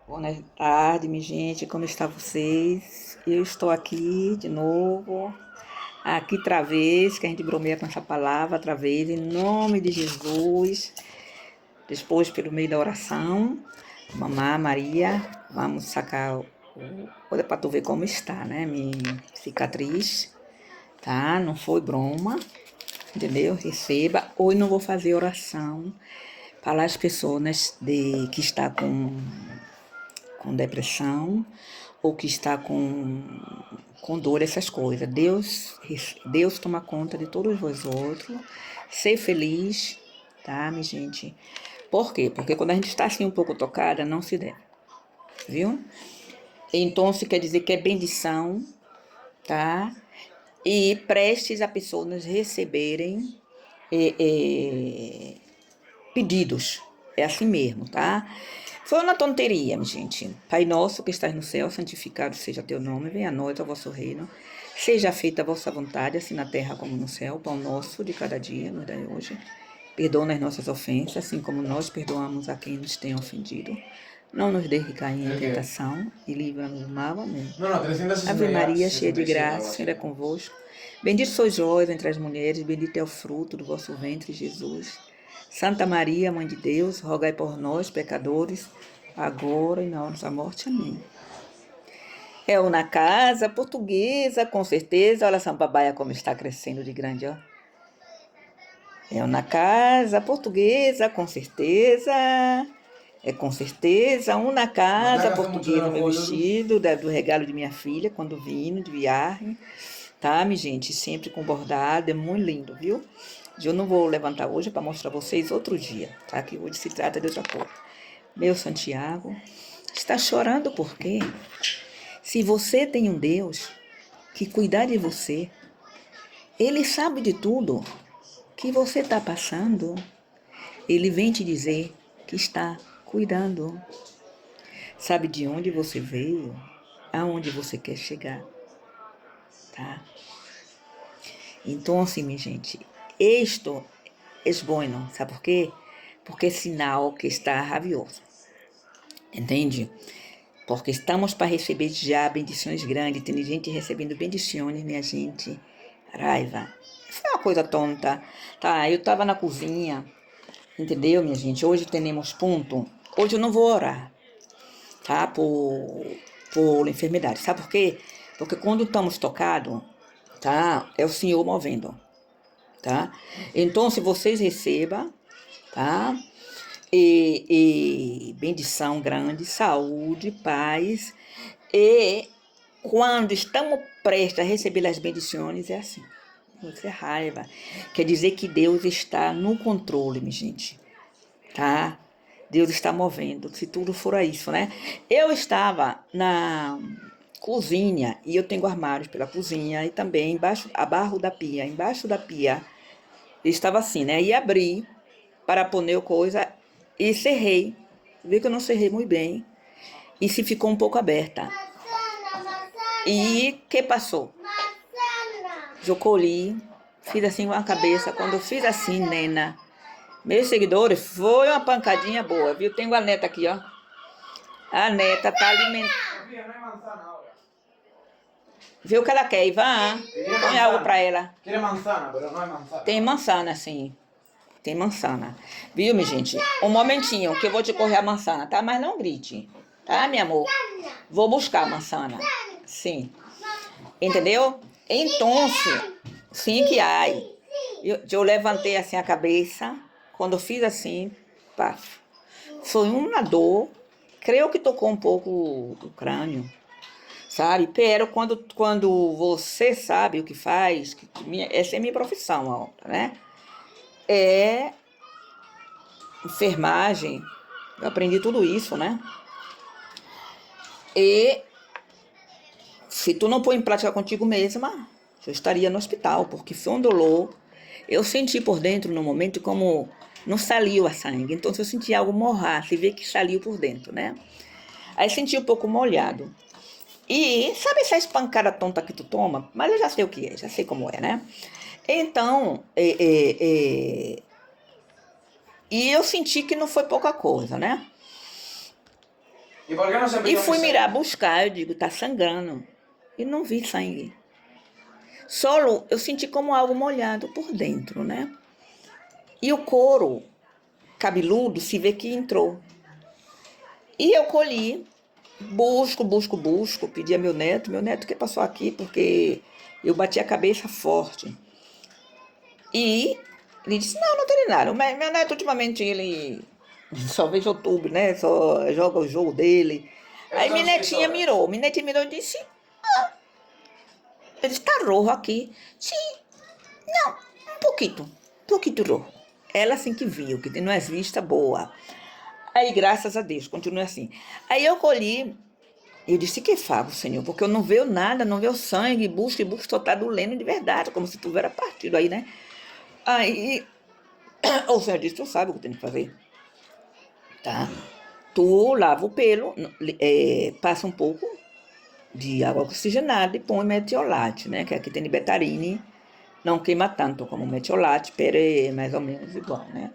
Boa tarde, minha gente, como está vocês? Eu estou aqui de novo, aqui outra vez, que a gente bromeia com essa palavra, outra vez, em nome de Jesus. Depois, pelo meio da oração, Mamá Maria, vamos sacar olha para tu ver como está, né? Minha cicatriz, tá? Não foi broma, entendeu? Receba. Hoje não vou fazer oração para as pessoas que está com depressão ou que está com dor, essas coisas. Deus toma conta de todos vós outros. Ser feliz, tá, minha gente? Por quê? Porque quando a gente está assim um pouco tocada, não se deve, viu? Então, isso quer dizer que é bendição, tá? E prestes a pessoas receberem pedidos. É assim mesmo, tá? Foi uma tonteria, minha gente. Pai nosso que estás no céu, santificado seja teu nome, venha a nós o vosso reino. Seja feita a vossa vontade, assim na terra como no céu. O pão nosso de cada dia, nos dai hoje. Perdoa as nossas ofensas, assim como nós perdoamos a quem nos tem ofendido. Não nos deixe cair em tentação e livra-nos do mal. Amém. Ave Maria, cheia de graça, o Senhor é convosco. Bendito sois vós entre as mulheres, bendito é o fruto do vosso ventre, Jesus. Santa Maria, Mãe de Deus, rogai por nós, pecadores, agora e na hora da morte. Amém. É uma casa portuguesa, com certeza. Olha a Samambaia como está crescendo de grande, ó. É uma casa portuguesa, com certeza. É com certeza uma casa portuguesa, meu vestido, do regalo de minha filha, quando vim de viagem. Tá, minha gente? Sempre com bordado, é muito lindo, viu? Eu não vou levantar hoje para mostrar a vocês outro dia, tá? Que hoje se trata de outra coisa. Meu Santiago, está chorando por quê? Se você tem um Deus que cuida de você, Ele sabe de tudo que você está passando. Ele vem te dizer que está cuidando. Sabe de onde você veio, aonde você quer chegar, tá? Então, assim, minha gente, isto é bueno, sabe por quê? Porque é sinal que está rabioso, entende? Porque estamos para receber já bendições grandes, tem gente recebendo bendições, minha gente, raiva. Foi uma coisa tonta, tá? Eu estava na cozinha, entendeu, minha gente? Hoje temos ponto, hoje eu não vou orar, tá? Por enfermidade, sabe por quê? Porque quando estamos tocados, tá? É o Senhor movendo, tá? Então, se vocês recebam, tá? E bendição grande, saúde, paz. E quando estamos prestes a receber as bendições, é assim. Isso é raiva. Quer dizer que Deus está no controle, minha gente. Tá? Deus está movendo, se tudo for isso, né? Eu estava na cozinha e eu tenho armários pela cozinha e também embaixo, abaixo da pia, embaixo da pia. Eu estava assim, né? E abri para pôr coisa e cerrei. Vi que eu não cerrei muito bem e se ficou um pouco aberta. E que passou? Eu colhi, fiz assim com a cabeça. Quando eu fiz assim, nena, meus seguidores, foi uma pancadinha boa, viu? Tenho a neta aqui, ó. A neta tá alimentando. Vê o que ela quer, Ivan. Põe algo pra ela. Quiere manzana, pero no hay manzana. Tem manzana, sim. Tem manzana. Viu, minha gente? Um momentinho que eu vou te correr a manzana, tá? Mas não grite. Tá, meu amor? Vou buscar a manzana. Sim. Entendeu? Então, sim que ai. Eu levantei assim a cabeça. Quando eu fiz assim, pá, foi uma dor. Creio que tocou um pouco o crânio, sabe? Pero quando você sabe o que faz, essa é minha profissão, ó, né? É enfermagem. Eu aprendi tudo isso, né? E se tu não põe em prática contigo mesma, eu estaria no hospital, porque foi um dolor. Eu senti por dentro no momento como não saiu a sangue. Então, se eu senti algo morrar, se vê que saiu por dentro, né? Aí senti um pouco molhado. E sabe essa espancada tonta que tu toma? Mas eu já sei o que é, já sei como é, né? Então, e eu senti que não foi pouca coisa, né? ¿Y por qué no se E pidió fui mi mirar, buscar, eu digo, tá sangrando. E não vi sangue. Solo, eu senti como algo molhado por dentro, né? E o couro cabeludo se vê que entrou. E eu colhi, busco, pedi a meu neto que passou aqui porque eu bati a cabeça forte. E ele disse, não tem nada. Meu neto ultimamente ele só vê YouTube, né? Só joga o jogo dele. Aí Esas son escritoras. minha netinha mirou e disse, ele está rojo aqui. Sim, não, um pouquinho rojo. Ela assim que viu, que não é vista boa. Aí, graças a Deus, continua assim. Aí eu colhi, eu disse, que favo, Senhor, porque eu não vejo nada, não vejo sangue, busca, só está doendo de verdade, como se tivesse partido aí, né? Aí, o Senhor disse, tu sabe o que tem que fazer, tá? Tu lava o pelo, passa um pouco de água oxigenada e põe metiolate, né? Que aqui tem betarine, não queima tanto como metiolate, pero é mais ou menos igual, né?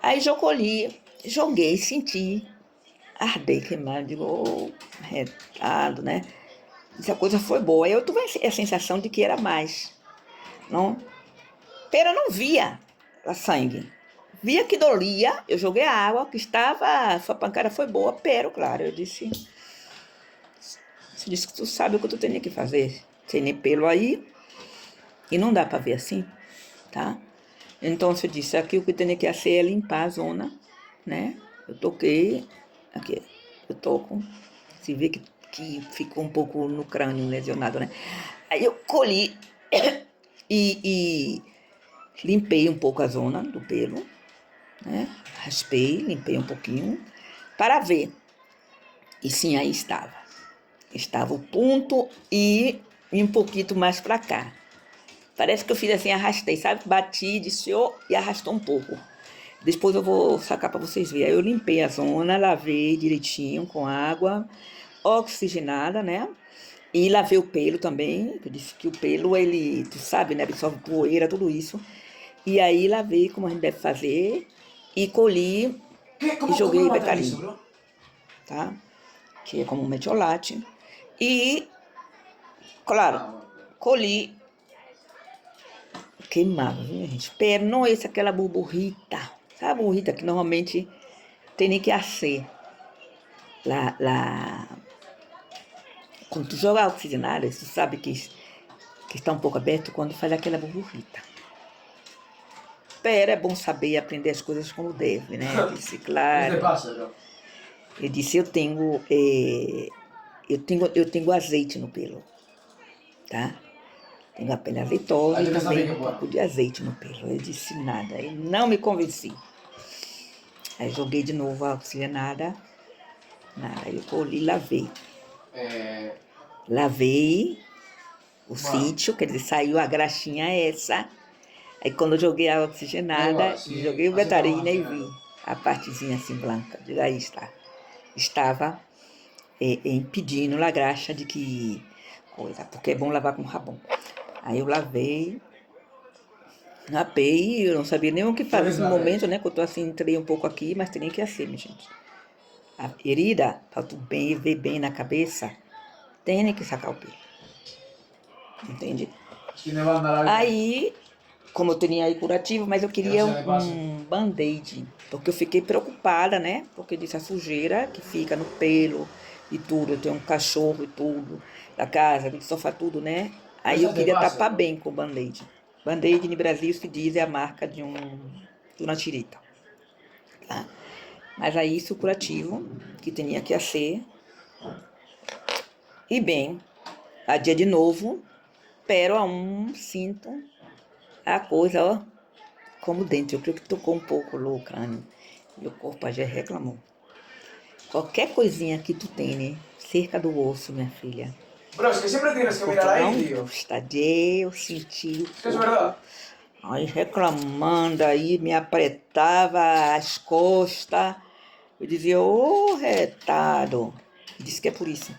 Aí eu colhi, joguei, senti, ardei, queimado, digo, oh, retado, né? Essa coisa foi boa. Eu tive a sensação de que era mais, não? Pero eu não via a sangue. Via que dolia, eu joguei a água, que estava, sua pancada foi boa, pero, claro, eu disse, você disse que tu sabe o que tu tinha que fazer. Tem nem pelo aí, e não dá para ver assim, tá? Então, você disse, aqui o que tem que fazer é limpar a zona, né? Eu toquei, aqui, eu toco, se vê que ficou um pouco no crânio lesionado, né? Aí eu colhi e limpei um pouco a zona do pelo, né? Raspei, limpei um pouquinho, para ver. E sim, aí estava. Estava o ponto e um pouquinho mais para cá. Parece que eu fiz assim, arrastei, sabe? Bati, desciou e arrastou um pouco. Depois eu vou sacar para vocês verem. Aí eu limpei a zona, lavei direitinho com água oxigenada, né? E lavei o pelo também. Eu disse que o pelo, ele, tu sabe, né? Absorve poeira, tudo isso. E aí lavei como a gente deve fazer e colhi ¿Qué? e ¿Cómo joguei lo matan eso, betarine, bro? tá? Que é como um metiolate. E, claro, Ah, bueno, claro. colhi queimava, viu, gente? Pero não esse aquela borburrita. Sabe a borburrita que normalmente tem que ser lá, quando tu joga oxigenada, tu sabe que está um pouco aberto quando faz aquela borburrita. Pero é bom saber aprender as coisas como deve, né? Eu disse, ¿Qué te claro. pasa, bro? Eu disse, eu tenho azeite no pelo, tá? Tenho a pele azeitosa Ahí e tienes também también que um bueno. pouco de azeite no pelo. Eu disse nada, e não me convenci. Aí joguei de novo a oxigenada, aí eu colhi e lavei. Eh, Lavei o bueno, sítio, quer dizer, saiu a graxinha essa. Aí quando eu joguei a da igual, oxigenada, así, joguei o así podemos betarina e afinar vi todo. a partezinha assim branca. Digo, aí está. Estava impedindo a graxa de que coisa, porque é bom lavar com rabão. Aí eu lavei, rapei, eu não sabia nem o que ¿Qué fazer es nesse la momento, raíz? né? Que eu tô assim, entrei um pouco aqui, mas teria que ser, minha gente. A herida, para tu bem, ver bem na cabeça, tem que sacar o pelo. Entende? Tiene banda larga. Aí, como eu tinha aí curativo, mas eu Que no queria se le pase. um band-aid, porque eu fiquei preocupada, né? Porque disse a sujeira que fica no pelo e tudo. Eu tenho um cachorro e tudo, da casa, do sofá, tudo, né? Pero Aí eu eso te queria pasa, tapar bro. bem com o band-aid. Band-aid no Brasil se diz é a marca de uma tirita, tá? Mas aí isso curativo, que tinha que ser, e bem, a dia de novo, pero a sinto a coisa, ó, como dentro. Eu creio que tocou um pouco o crânio. E o corpo já reclamou. Qualquer coisinha que tu tem, né? Cerca do osso, minha filha. Bro, es que siempre O tienes que corpo mirar ahí, não tío. gosta de eu sentir Es o que es corpo. verdad. Aí reclamando, aí me apretava as costas. Eu dizia, ô retado. Disse que é por isso.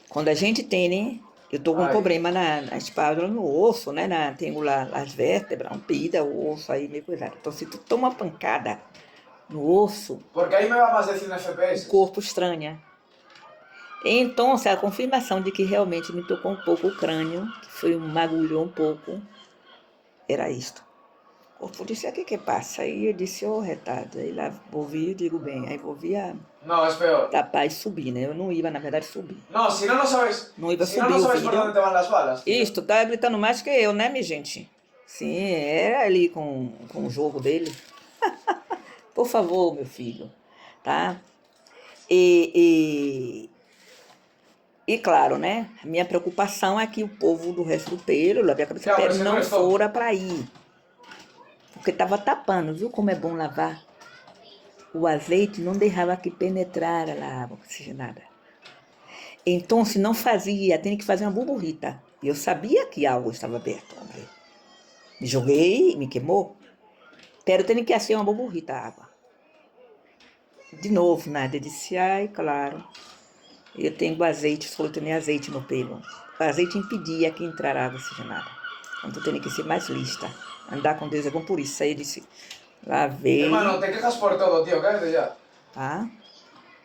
Quando a gente tem, né? Eu tô com um Ay. problema na espádula, no osso, né? Tenho lá as vértebras, rompida, o osso aí meio coisado. Então, se tu toma uma pancada no osso, Porque ahí me va más de 100 o FPS. corpo estranha. Então, a confirmação de que realmente me tocou um pouco o crânio, que foi magulhou um pouco, era isto. O polícia, o que passa? Aí eu disse, retado. Aí lá ouvi, eu digo bem, aí ouvi a No, es peor. tapar e subir, né? Eu não ia, na verdade, subir. No, si no, no sabes. Não ia Si no, subir no o sabes por vídeo. dónde te van las balas. Tío. Isto, tá gritando mais que eu, né, minha gente? Sim, era ali com o jogo dele. Por favor, meu filho, tá? E claro, né? A minha preocupação é que o povo do resto do pelo, lá a cabeça do pelo, não fora para ir. Porque estava tapando, viu como é bom lavar? O azeite não deixava que penetrara a água oxigenada. Então, se não fazia, tinha que fazer uma burburrita. E eu sabia que algo estava aberto. Me joguei, me queimou. Pero tem que ser uma burburrita a água. De novo, nada. Eu disse, ai, claro. Eu tenho azeite, só tenho azeite no pelo. O azeite impedia que entrar água oxigenada. Então, tu tem que ser mais lista. Andar com Deus é bom por isso. Aí eu disse, lavei. Hermano, te quejas por todo, tío, cállate ya. Tá?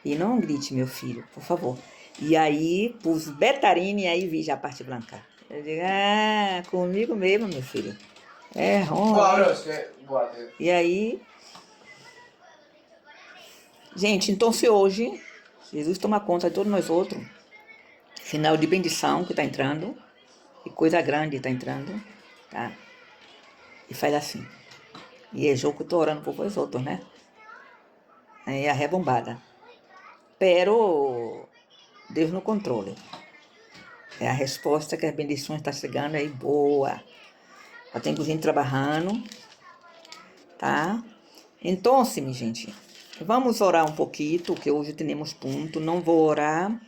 E não grite, meu filho, por favor. E aí, pus betarine e aí vi já a parte branca. Eu digo, comigo mesmo, meu filho. É ruim. Buah, bro, es que... Buah, tío. E aí... Gente, então se hoje Jesus toma conta de todos nós outros, sinal de bendição que está entrando, e coisa grande está entrando, tá? E faz assim. E é jogo que eu tô orando por vós outros, né? É a rebombada. Pero Deus no controle. É a resposta que as bendições estão chegando aí boa. Já tem gente trabalhando, tá? Então, minha gente, vamos orar um pouquinho, que hoje temos ponto. Não vou orar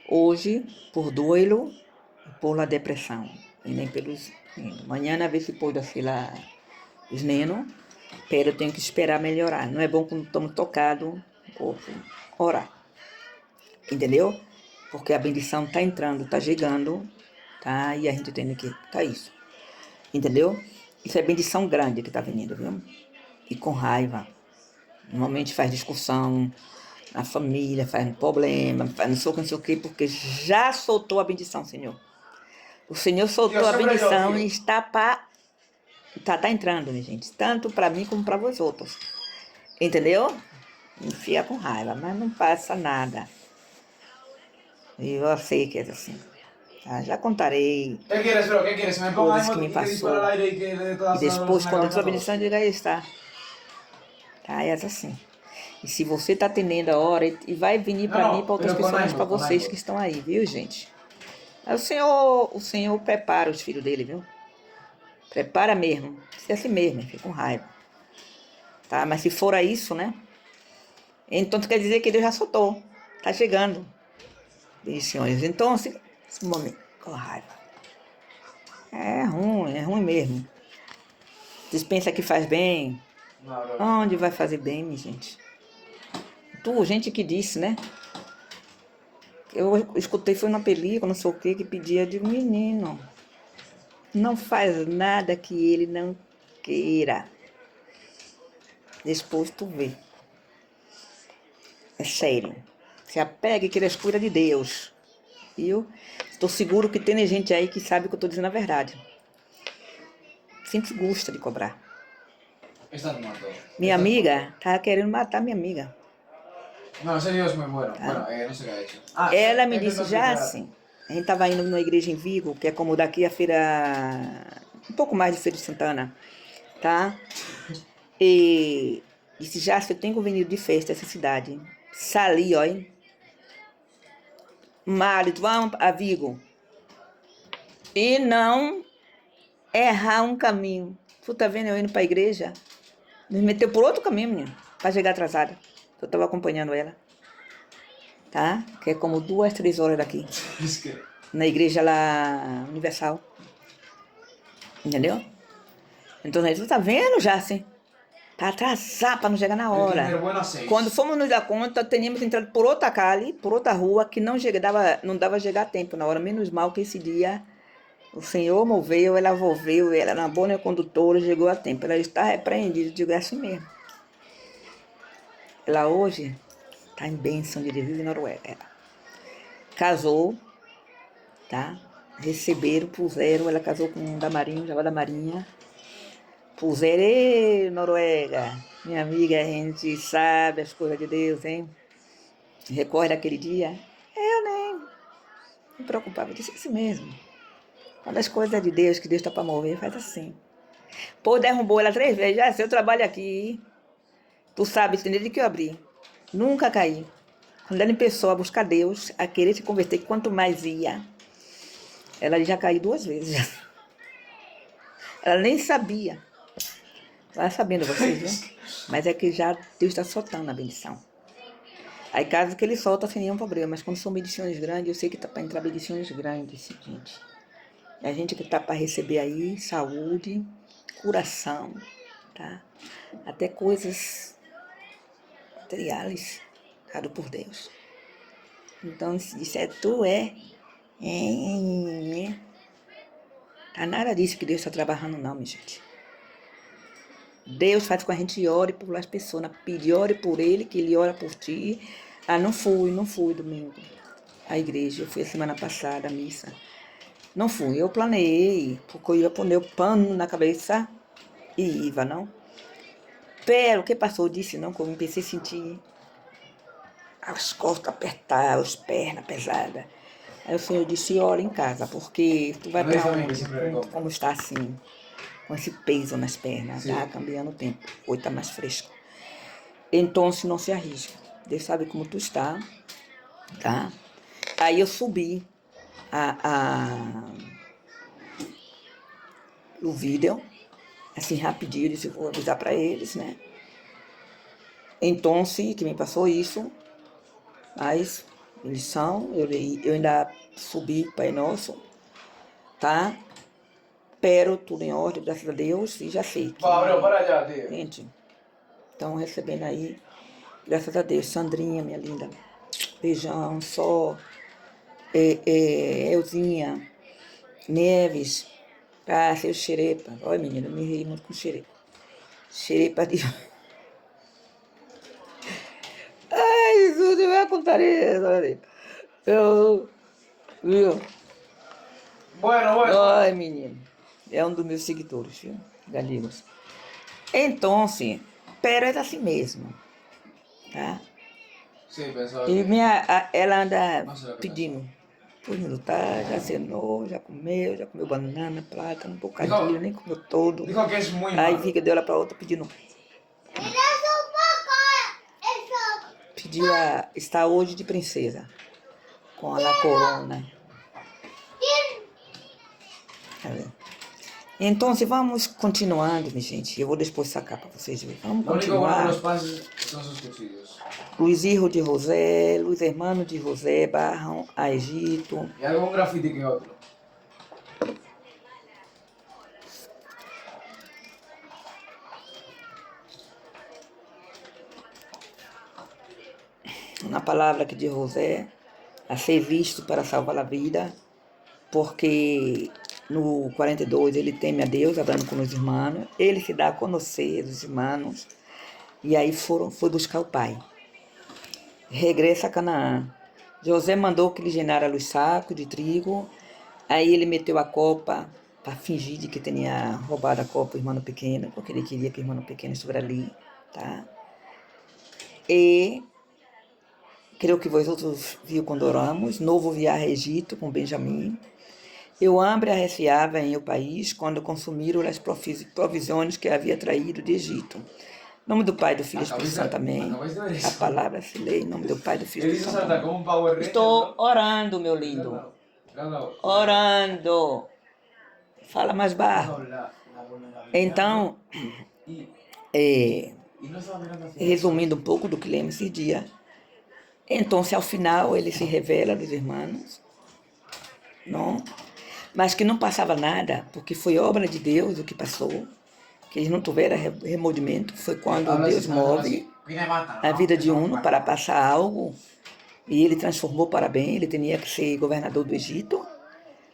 hoje por duelo e por la depressão, e nem pelos nenos. Amanhã, na vez se pode assim lá os nenos, pero eu tenho que esperar melhorar. Não é bom quando estamos tocados, orar. Entendeu? Porque a bendição está entrando, está chegando, tá? E a gente tem que... Tá isso. Entendeu? Isso é bendição grande que está vindo, viu? E com raiva. Normalmente faz discussão na família, faz problema, faz não sei o quê, porque já soltou a bendição, Senhor. O Senhor soltou a bendição e está tá entrando, minha gente. Tanto para mim como para vós outros. Entendeu? Enfia com raiva, mas não passa nada. E eu sei que é assim. Tá? Já contarei. ¿Qué quieres, bro? ¿Qué quieres? ¿Me ponga Coisas que me y que dispara passou. al aire y que le dé todas E las depois, balas en la quando eu cabeza tive a a bendição, eu todos? digo, aí está. Tá? É assim. E se você está atendendo a hora, e vai vir para mim, para outras pessoas, para vocês que estão aí, viu, gente? O Senhor prepara os filhos dele, viu? Prepara mesmo. Se é assim mesmo, fica com raiva. Tá? Mas se for isso, né? Então quer dizer que Deus já soltou. Tá chegando. E, senhores, então, esse momento, com raiva. É ruim mesmo. Vocês pensam que faz bem? Onde vai fazer bem, minha gente? Gente que disse, né? Eu escutei, foi numa película, não sei o que pedia de um menino. Não faz nada que ele não queira. Depois tu vê. É sério. Se apega e queira as curas de Deus. Eu estou seguro que tem gente aí que sabe que eu estou dizendo a verdade. Sempre gosta de cobrar. Minha amiga estava querendo matar minha amiga. No, ese Dios es muy bueno. Bueno, no sé qué ha hecho. Ela me disse já assim. A gente estava indo numa igreja em Vigo, que é como daqui a feira... Um pouco mais de Feira de Santana. Tá? E disse, já, eu tenho venido de festa essa cidade. Sali, ó, hein? Marido, vamos a Vigo. E não errar um caminho. Tu tá vendo eu indo pra igreja? Me meteu por outro caminho, menino, pra chegar atrasada. Eu tava acompanhando ela. Tá? Que é como 2, 3 horas daqui. Na igreja lá, Universal. Entendeu? Então, tu tá vendo já, assim? Para atrasar, para não chegar na hora. Quando fomos nos dar conta, teríamos entrado por outra calle, por outra rua, que não dava chegar a tempo na hora. Menos mal que esse dia o Senhor moveu, ela volveu, ela na boa condutora, chegou a tempo. Ela está repreendida, digo, é assim mesmo. Ela hoje está em bênção de Deus em Noruega. casou, tá? Receberam, puseram, ela casou com um da Marinha, já da Marinha. Puseram, ei, Noruega, minha amiga, a gente sabe as coisas de Deus, hein? Recorda aquele dia? Eu nem me preocupava, eu disse isso mesmo. Quando as coisas é de Deus, que Deus está para mover, faz assim. Pô, derrubou ela 3 vezes, já sei, eu trabalho aqui, tu sabe, desde que eu abri. Nunca caí. Quando ela começou a buscar Deus, a querer se converter, quanto mais ia, ela já caiu 2 vezes. Já. Ela nem sabia. Ela sabendo vocês, viu? Mas é que já Deus está soltando a bendição. Aí caso que ele solta sem nenhum problema, mas quando são bendições grandes, eu sei que está para entrar bendições grandes, gente. É a gente que está para receber aí saúde, curação, tá? Até coisas materiais dado por Deus. Então, se disser tu tá nada disso que Deus está trabalhando não, minha gente. Deus faz com a gente ore por as pessoas, pedir, ore por ele, que ele ora por ti. Ah, não fui domingo à igreja, eu fui a semana passada à missa. Não fui, eu planejei, porque eu ia pôr o pano na cabeça e ia, não. Pero o que passou, eu disse não, como eu comecei a sentir as costas apertar, as pernas pesadas. Aí o Senhor disse, ora em casa, porque tu vai para onde? Como está assim, com esse peso nas pernas, tá cambiando o tempo, hoje tá mais fresco. Então, se não se arrisca, Deus sabe como tu está, tá? Aí eu subi o vídeo, assim, rapidinho, eu disse, vou avisar para eles, né? Então, que me passou isso, mas eles são, eu ainda subi Pai Nosso, tá? Pero tudo em ordem, graças a Deus, e já sei que... Gente, estão recebendo aí, graças a Deus, Sandrinha, minha linda, beijão, Só, Elzinha, Neves, seu xerepa, olha menina, eu me ri muito com xerepa, xerepa de... Ai, Jesus, eu ia contar isso, olha. Eu, viu? Bueno. Ai, menino, é um dos meus seguidores, viu, Galigos. Então, pero é assim mesmo, tá? Sim, pensava E ela anda Nossa, pedindo, por minutar, já cenou, já comeu banana, plátano, um bocadinho, nem comeu todo. Dijo que es muy Aí malo. fica, deu ela para outra pedindo. Pediu está hoje de princesa, com a La Corona. Tá vendo? Então, vamos continuando, minha gente. Eu vou depois sacar para vocês verem. Vamos Lo único bueno de continuar. los panes son sus cuchillos. Luiz Hijo de José, Luiz Hermano de José, barram a Egito. Y algo un graffiti que otro. Na palavra aqui de José, a ser visto para salvar a vida, porque no 42 ele teme a Deus, hablando com os irmãos, ele se dá a conhecer os irmãos, e aí foi buscar o pai. Regressa a Canaã. José mandou que lhe llenara os sacos de trigo, aí ele meteu a copa para fingir de que tinha roubado a copa do irmão pequeno, porque ele queria que o irmão pequeno estivesse ali, tá? E creio que vós outros viu quando oramos, novo viar a Egito com Benjamim. Eu hambre arreciava em o país quando consumiram as provisões que havia traído de Egito. Em nome do Pai, do Filho e do Espírito Santo, amém. A palavra se lê em nome do Pai, do Filho e do Espírito Santo. Estou orando, meu lindo. Orando. Fala mais baixo. Então, resumindo um pouco do que lemos esse dia, então, ao final, ele se revela dos irmãos, não? Mas que não passava nada, porque foi obra de Deus o que passou, que eles não tiveram remordimento, foi quando Deus move a vida de um para passar algo, e ele transformou para bem, ele tinha que ser governador do Egito,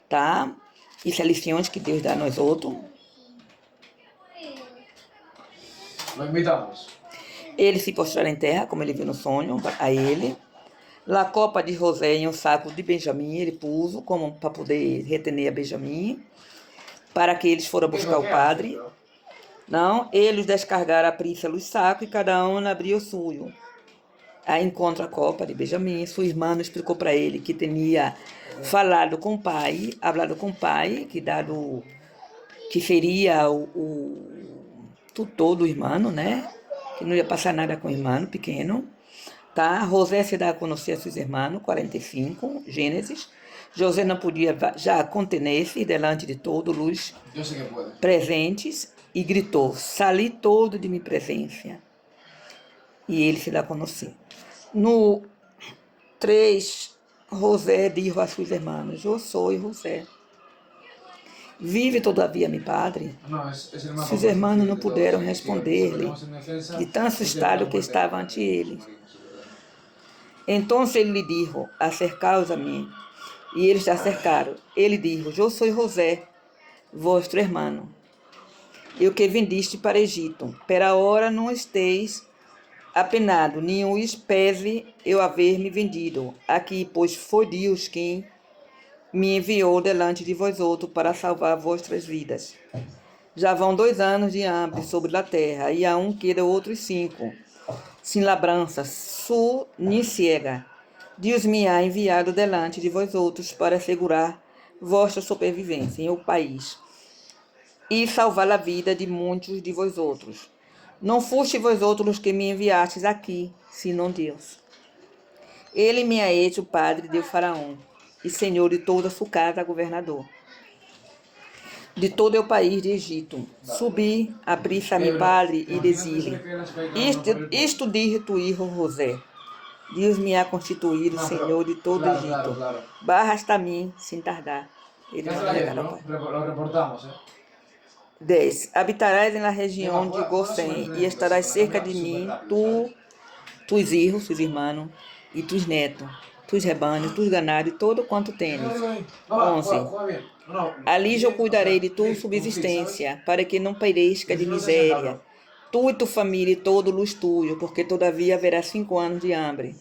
tá? Isso é lições que Deus dá a nós outros. Lo invitamos. Ele se prostrar em terra, como ele viu no sonho, a ele, La copa de José em um saco de Benjamim, ele pôs como para poder retener a Benjamim, para que eles foram buscar o padre. Não, eles descargaram a príncia no saco e cada um abriu o suyo. Aí encontra a copa de Benjamim, sua irmã explicou para ele que tinha falado com o pai, hablado com o pai, que seria o tutor do irmão, né? Que não ia passar nada com o irmão pequeno. Tá? José se dá a conhecer a seus irmãos, 45, Gênesis. José não podia já contener-se delante de todos os presentes e gritou: "Sali todo de minha presença." E ele se dá a conhecer. No 3, José disse a seus irmãos: "Eu sou José. Vive todavia mi padre?" Seus irmãos não puderam responder-lhe, de tão assustado que estava ante ele. Então ele lhe disse: "Acercaos a mim." E eles se acercaram. Ele disse: "Eu sou José, vosso irmão, eu que vendiste para Egito. Pera hora não esteis apenado, nem os pese eu haver me vendido aqui, pois foi Deus quem me enviou delante de vós outros para salvar vossas vidas. Já vão 2 anos de hambre sobre a terra, e a um queda outros 5, sem labrança, nem ciega. Deus me ha enviado delante de vós outros para assegurar vossa sobrevivência em o país e salvar a vida de muitos de vós outros. Não foste vós outros que me enviastes aqui, senão Deus. Ele me ha hecho padre de Faraó e senhor de toda sua casa, governador de todo o país de Egito. Subi, aprisa a mi padre e dizile: isto diz tu hijo José. Deus me ha constituído senhor de todo o Egito. Barra hasta mim, sem tardar. Ele não negará o pai. 10. Habitarás na região de Gosém e estarás cerca de mim, tus hijos, tus irmãos, e tus netos, tus rebanhos, tus ganados e todo quanto tens. 11. Ali eu cuidarei de tua subsistência, para que não pereça de miséria, tu e tua família e todos os tuyos, porque todavia haverá 5 anos de hambre.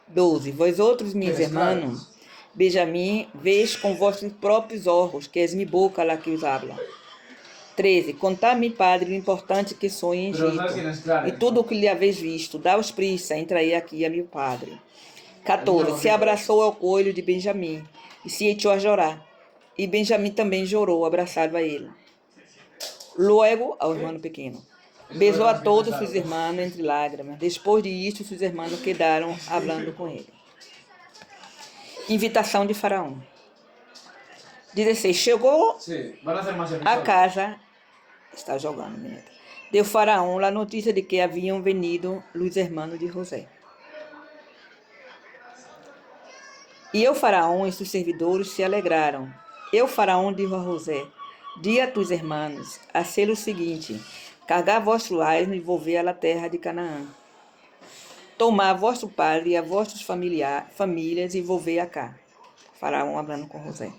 12. Vós outros, meus irmãos, Benjamim, vês com vossos próprios olhos, que és mi boca lá que os habla. 13. Contá-me, padre, o importante que sou em Egito, e tudo o que lhe haveis visto, dá-os prisa em trair aqui a meu padre. 14. Se abraçou ao coelho de Benjamim, e se echou a chorar. E Benjamim também chorou, abraçado a ele. Logo, ao irmão pequeno, beijou a todos seus irmãos entre lágrimas. Depois de isto, seus irmãos quedaram falando com ele. Invitação de Faraó. 16. Chegou a casa, está jogando, menina, deu Faraó a notícia de que haviam venido os irmãos de José. E o Faraó e seus servidores se alegraram. E o Faraó disse a José: di a tus irmãos a ser o seguinte: cargar vosso asno e volver à terra de Canaã. Tomar vosso padre e a vossas famílias e volver acá. Faraó falando com José.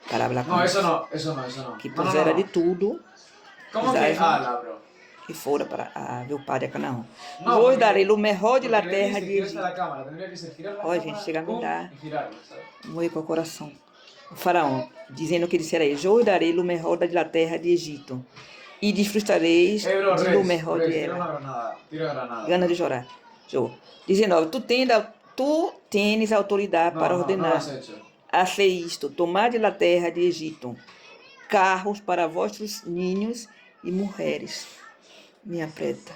Para hablar com eso no. Que pusera de tudo. ¿Cómo que ala, bro? E fora para ver o padre a Canaã. Vos darei o melhor de la terra de Egito. Olha, gente, chega a me dar. Morrer com o coração. O Faraó, dizendo que disseram a ele: eu darei o melhor da terra de Egito. E desfrutareis de o melhor de ela. Gana de chorar. Dizendo: tu tens autoridade para ordenar a ser isto: tomar de la terra de Egito carros para vossos ninhos e mulheres. Minha preta.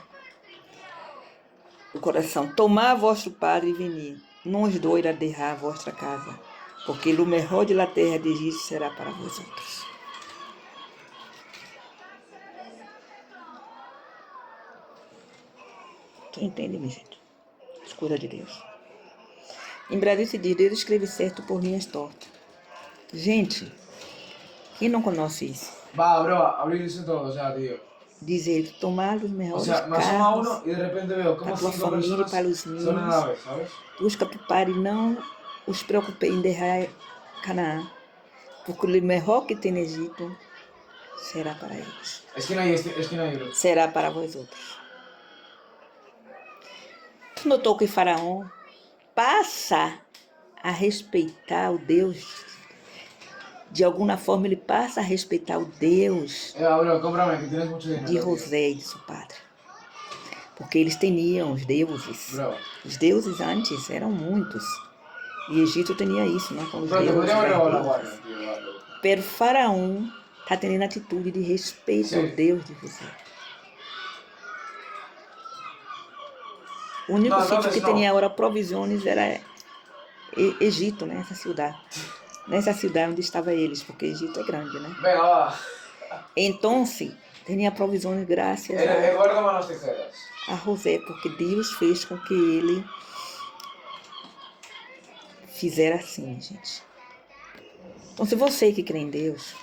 O coração: tomar vosso padre e venir. Não os dois a derrar a vossa casa, porque o melhor de la terra de Egito será para vós outros. Tu entende, minha gente? As coisas de Deus. Em Brasil se diz: Deus escreve certo por linhas tortas. Gente, quem não conhece isso? Va, bro, abrir eso todo ya, tío. Dizer, tomar os melhores Me asoma carros uno y de repente veo para como tua 5 família e personas para os son a la ninhos. vez, ¿sabes? Busca tu pai e não os preocupe em derrar Canaã, porque o melhor que tem no Egito será para eles. Es que no hay, bro. Será para vós outros. Tu notou que Faraó passa a respeitar o Deus. De alguma forma, ele passa a respeitar o Deus Bro, cómprame, que tienes mucho de dinero, tío. José e de seu padre. Porque eles tinham os deuses. Bro, Os deuses antes eram muitos. E Egito tinha isso, né? Com os bro, te deuses. podría haber Os robado la deuses. guardia, tío. Vale. Pero o faraó está tendo atitude de respeito ao Sim. Deus de José. O único Não, sítio entonces que não. tinha agora provisões era Egito, né? Essa cidade. Nessa cidade onde estavam eles, porque Egito é grande, né? Venga, va. Então, tinha provisões graças Eduardo Manos Tijeras. a José, porque Deus fez com que ele fizesse assim, gente. Então, se você que crê em Deus,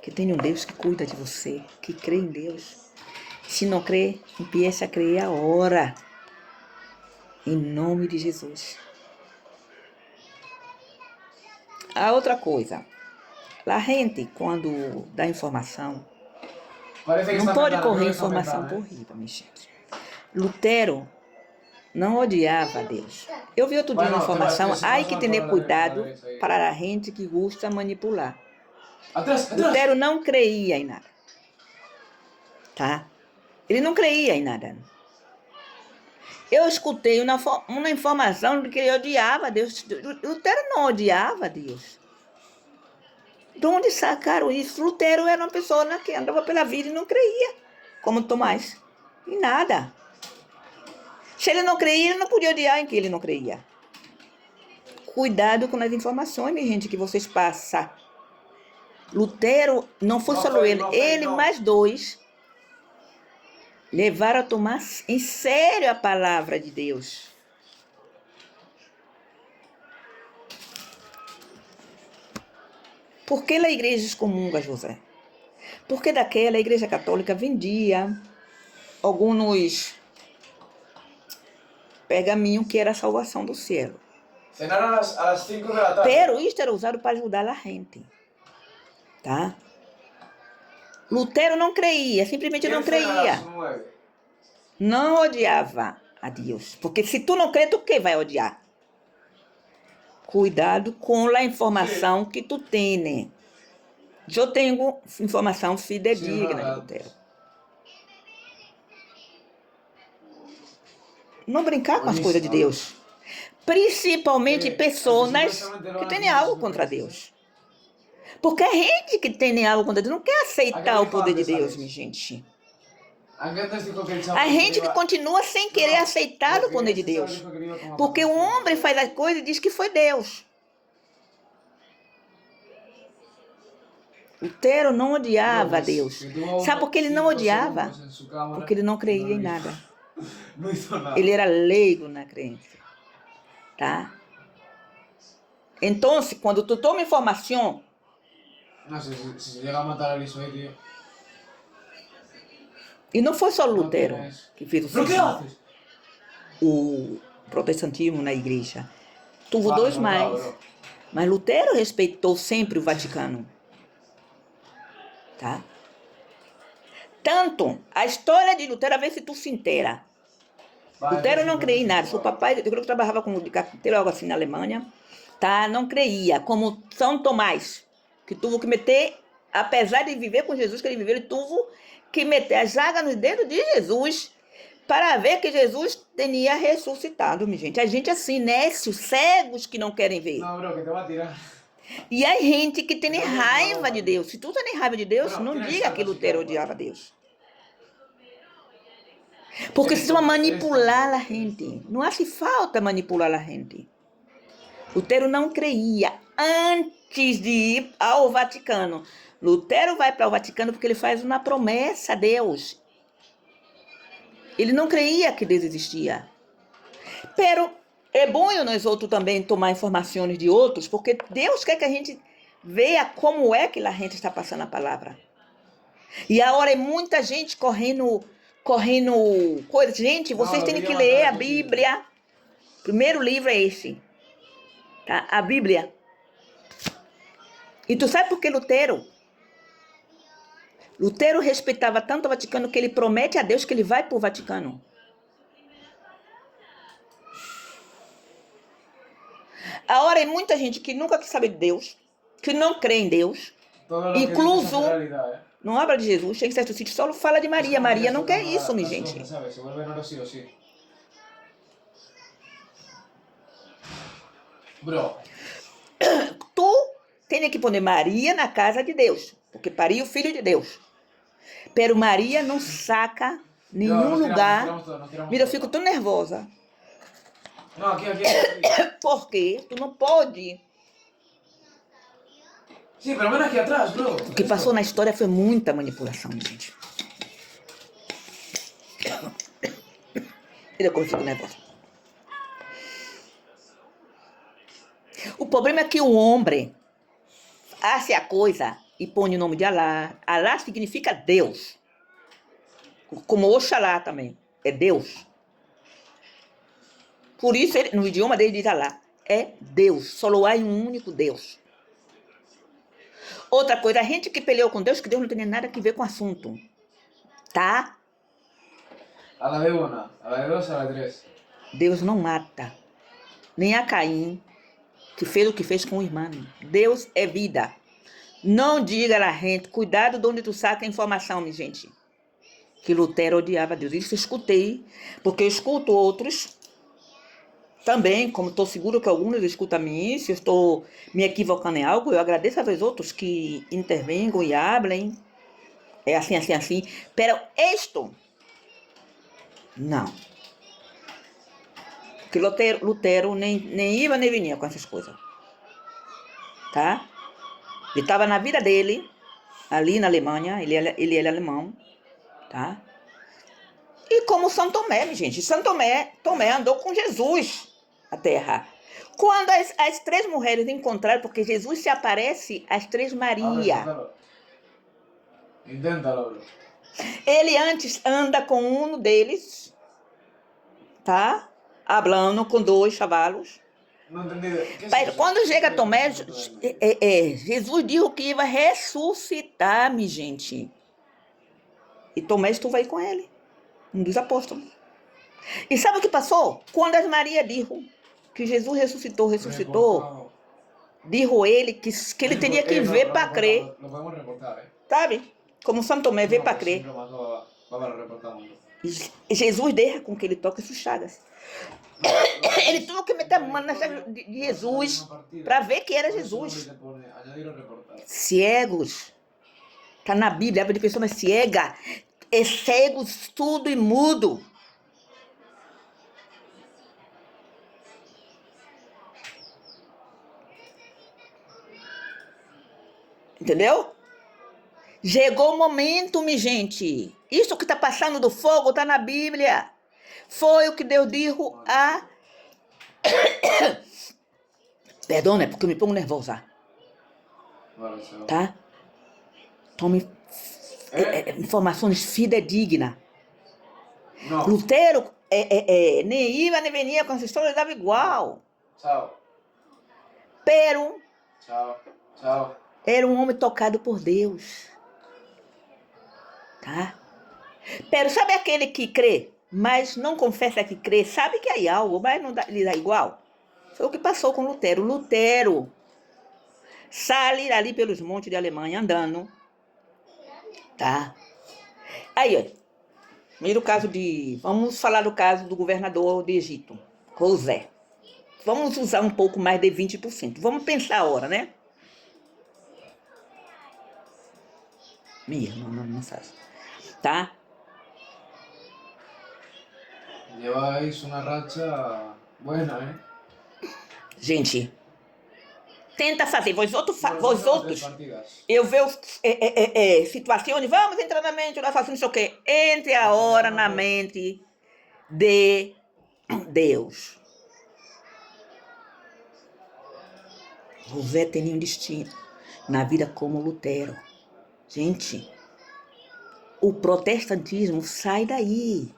que tem um Deus que cuida de você, que crê em Deus, se não crê, empiece a crer agora, em nome de Jesus. A outra coisa, a gente, quando dá informação, Parece que não está pode ventana, creo correr que está informação ventana, por riba, minha gente. Lutero não odiava a Deus. Eu vi outro dia uma informação, há que ter cuidado para a gente que gosta de manipular. Atrás, atrás. Lutero não creia em nada, tá? Ele não creia em nada. Eu escutei uma informação de que ele odiava a Deus. Lutero não odiava a Deus. De onde sacaram isso? Lutero era uma pessoa que andava pela vida e não creia, como Tomás, em nada. Se ele não creia, ele não podia odiar em que ele não creia. Cuidado com as informações, minha gente, que vocês passam. Lutero, não foi só ele mais dois levaram a tomar em sério a palavra de Deus. Por que a igreja excomunga José? Porque daquela a igreja católica vendia alguns pergaminhos que era a salvação do céu. Cenar a las 5 de la tarde. Pero isto era usado para ajudar a gente, tá? Lutero não creia, simplesmente não creia. Não odiava a Deus. Porque se tu não crê, tu que vai odiar? Cuidado com a informação que tu tem, né? Eu tenho informação fidedigna de Lutero. Não brincar com as coisas de Deus. Principalmente pessoas que têm algo contra Deus. Porque a gente que tem algo contra Deus não quer aceitar o poder de Deus, minha gente. A gente que continua sem querer aceitar o poder de Deus. Porque o homem faz as coisas e diz que foi Deus. Lutero não odiava a Deus. Sabe por que ele não odiava? Porque ele não creia em nada. Ele era leigo na crença. Tá? Então, quando tu toma informação... Se chega a matar a isso aí, tío. E não foi só Lutero que fez o protestantismo na igreja. Tuvo dois mais. Mas Lutero respeitou sempre o Vaticano. Tá? Tanto, a história de Lutero, a ver se tu se inteira. Lutero não creia em nada. Seu papai, eu creio que trabalhava com algo assim na Alemanha, tá? Não creia. Como São Tomás, que teve que meter, apesar de viver com Jesus, que ele viveu, ele teve que meter a jaga nos dedos de Jesus para ver que Jesus tinha ressuscitado, minha gente. A gente assim, nécios, cegos que não querem ver. Não, bro, que te vai tirar. E a gente que tem raiva de Deus. Se tu tem raiva de Deus, não diga que Lutero odiava Deus. Porque se vai manipular a gente. Não hace falta manipular a gente. Lutero não creia antes de ir ao Vaticano. Lutero vai para o Vaticano porque ele faz uma promessa a Deus. Ele não creia que Deus existia. Pero é bom nós outros também tomar informações de outros, porque Deus quer que a gente veja como é que a gente está passando a palavra. E agora é muita gente correndo coisas. Gente, vocês têm que ler a Bíblia. O primeiro livro é esse. Tá? A Bíblia. E tu sabe por que Lutero respeitava tanto o Vaticano que ele promete a Deus que ele vai para o Vaticano. Agora é muita gente que nunca quis saber de Deus, que não crê em Deus, Todo lo que incluso dices es realidad, ¿eh? não habla de Jesus, em certo sítio só fala de Es Maria. como que Maria ya não quer tocando isso, minha las gente. cosas, ¿sabes? Se vuelven oro sí o sí. Bro, Tu tem que pôr Maria na casa de Deus, porque pariu o filho de Deus. Pero Maria não saca yo, nenhum nos lugar. tiramos todo, nos tiramos Mira, eu todo. fico Va. tão nervosa. No, aquí. Porque tu não pode. Sí, pero ven aquí atrás, bro. O que passou na história foi muita manipulação, gente. Mira como eu fico nervosa. O problema é que o homem hace a coisa e põe o nome de Alá. Alá significa Deus. Como Oxalá também. É Deus. Por isso, no idioma dele diz Alá. É Deus. Só há um único Deus. Outra coisa, a gente que peleou com Deus, que Deus não tem nada a ver com o assunto. Tá? A la de una, a la de dos, a la de tres. Deus não mata. Nem a Caim, que fez o que fez com o irmão. Deus é vida. Não diga a gente, cuidado de onde tu saca a informação, minha gente. Que Lutero odiava Deus. Isso eu escutei, porque eu escuto outros também, como estou seguro que alguns escutam a mim. Se eu estou me equivocando em algo, eu agradeço aos outros que intervenham e hablem. É assim, assim, assim. Pero esto, não. Porque Lutero nem ia nem vinha com essas coisas. Tá? Ele estava na vida dele, ali na Alemanha, ele era alemão, tá? E como São Tomé, minha gente. Tomé andou com Jesus a terra. Quando as três mulheres encontraram, porque Jesus se aparece às três Maria. Inténtalo, bro. Ele antes anda com um deles, tá? Hablando com 2 cavalos. Não entendi. Mas quando chega Tomé, Jesus disse que ia ressuscitar, minha gente. E Tomé estuvo aí com ele, um dos apóstolos. E sabe o que passou? Quando as Maria dijo que Jesus ressuscitou, dijo ele que ele tinha que ver para crer. Lo podemos reportar, ¿eh? Sabe? Como São Tomé vê para crer. E Jesus deixa com que ele toque suas chagas. Ele teve que meter a mão na chaga de Jesus para ver que era Jesus. Cegos. Está na Bíblia, a de pessoa cega. É cego, surdo e mudo. Entendeu? Chegou o momento, minha gente. Isso que está passando do fogo está na Bíblia. Foi o que Deus disse a... Perdona, é porque eu me pongo nervosa. Tá? Tome informações fidedignas. Lutero nem ia nem venia com essa história, ele dava igual. Tchau. Pero Tchau. era um homem tocado por Deus. Tá? Pero sabe aquele que crê, mas não confessa que crê, sabe que é algo, mas não lhe dá igual? Foi o que passou com Lutero. Lutero sai ali pelos montes de Alemanha andando. Tá? Aí, ó. Primeiro caso vamos falar do caso do governador do Egito, José. Vamos usar um pouco mais de 20%. Vamos pensar a hora, né? Minha irmã, não sabe. Tá? Lleváis una racha buena, ¿eh? Gente, tenta fazer. Vós outros, partidas. eu vejo situações, vamos entrar na mente, nós fazemos não sei o quê. Entre a hora na mente de Deus. José tem um destino na vida como Lutero. Gente, o protestantismo sai daí.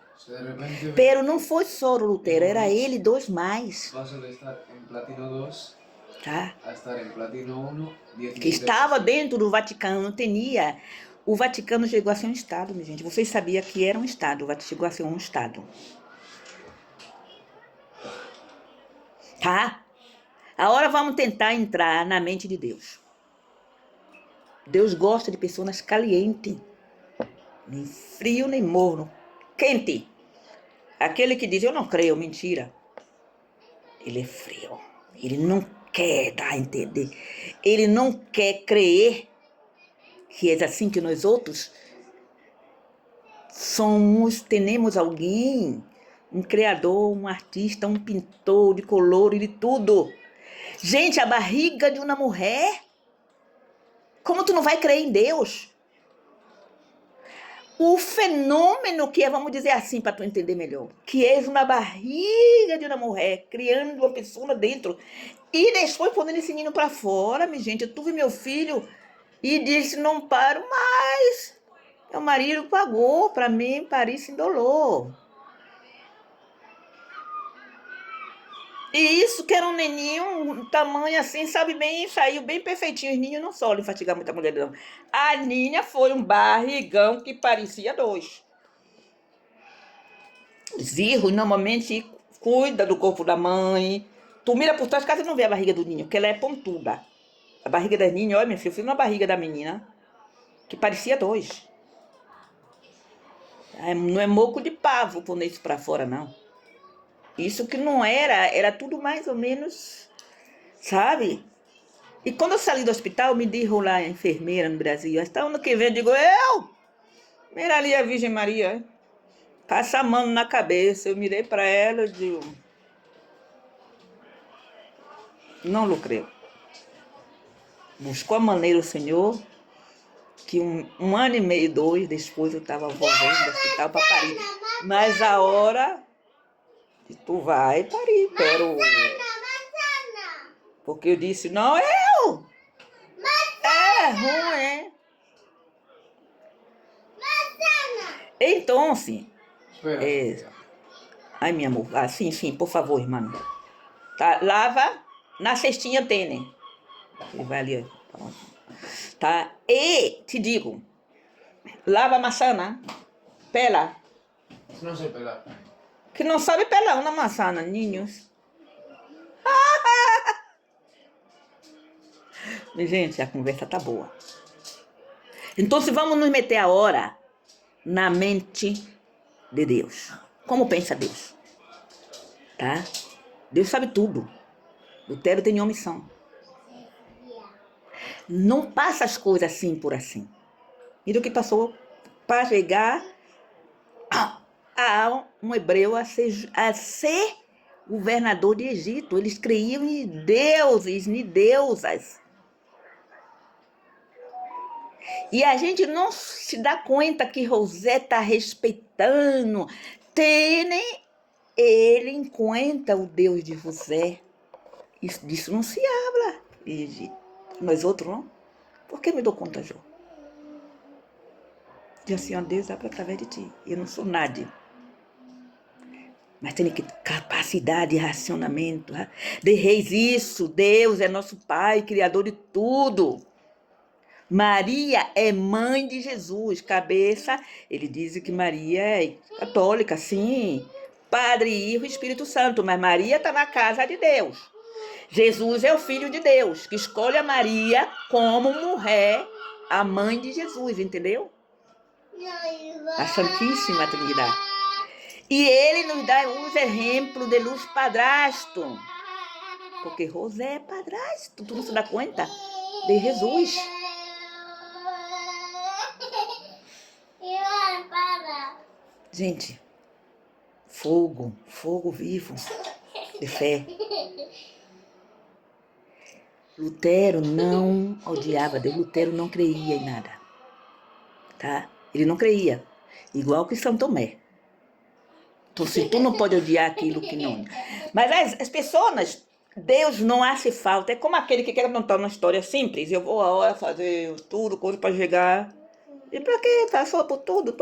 Pero não foi só o Lutero, era ele e 2 mais. Paso de estar em platino 2 tá? a estar em platino 1, 10 Que estava dentro do Vaticano, não tinha. O Vaticano chegou a ser um Estado, minha gente. Vocês sabiam que era um Estado, o Vaticano chegou a ser um Estado. Tá? Agora vamos tentar entrar na mente de Deus. Deus gosta de pessoas calientes. Nem frio, nem morno. Quente. Aquele que diz, eu não creio, mentira. Ele é frio. Ele não quer dar a entender. Ele não quer crer que é assim que nós outros temos alguém, um criador, um artista, um pintor de color e de tudo. Gente, a barriga de uma mulher, como tu não vai crer em Deus? O fenômeno que é, vamos dizer assim, para tu entender melhor, que é uma barriga de uma mulher, criando uma pessoa dentro, e depois pondo esse menino para fora, minha gente. Eu tive meu filho e disse, não paro mais. Meu marido pagou para mim parir sem dolor. E isso que era um neninho, um tamanho assim, sabe bem, saiu bem perfeitinho. Os ninhos não solem fatigar muita mulher, não. A Ninha foi um barrigão que parecia dois. Os irros normalmente cuida do corpo da mãe. Tu mira por trás, casa não vê a barriga do ninho, porque ela é pontuda. A barriga da Ninha, olha, minha filha, eu fiz uma barriga da menina que parecia dois. Não é moco de pavo pôr isso pra fora, não. Isso que não era tudo mais ou menos, sabe? E quando eu saí do hospital, me dijo lá a enfermeira no Brasil, hasta ano que vem, eu digo, mira ali a Virgem Maria, passa a mão na cabeça. Eu mirei para ela e digo, não lucrei. Buscou a maneira o Senhor, que um ano e meio, 2, depois eu estava voltando do hospital para parir. Mas a hora que tu vai parir, pero... Porque eu disse, não, é ruim. Então, assim, ai, meu amor, sim, por favor, irmã. Tá, lava na cestinha tem, né? Ele vai ali, tá? E te digo, lava a maçã, né? Pela. Não sei pelar. Que não sabe pelar uma maçã, ninhos. Gente, a conversa tá boa. Então, se vamos nos meter agora na mente de Deus. Como pensa Deus? Tá? Deus sabe tudo. Lutero tem uma missão. Não passa as coisas assim por assim. E do que passou para chegar a um hebreu a ser governador de Egito. Eles creiam em deuses, em deusas. E a gente não se dá conta que José está respeitando. Ele em conta o Deus de José. Disso não se habla. Nós outros não. Por que me dou conta, Jô? Diz assim, ó, Deus é através de ti. Eu não sou nada. Mas tem que ter capacidade de racionamento. De reis isso. Deus é nosso Pai, Criador de tudo. Maria é mãe de Jesus. Cabeça, ele diz que Maria é católica, sim. Padre, Filho e Espírito Santo. Mas Maria está na casa de Deus. Jesus é o Filho de Deus, que escolhe a Maria como mulher, a mãe de Jesus, entendeu? A Santíssima Trindade. E ele nos dá os exemplos de luz padrasto. Porque José é padrasto, tu não se dá conta? De Jesus. Gente, fogo vivo de fé. Lutero não odiava Deus, Lutero não creia em nada, tá? Ele não creia, igual que São Tomé. Então, se tu não pode odiar aquilo que não... Mas as pessoas, Deus não hace falta. É como aquele que quer contar uma história simples. Eu vou a hora fazer tudo, coisa para chegar. E para quê? Tá só por tudo,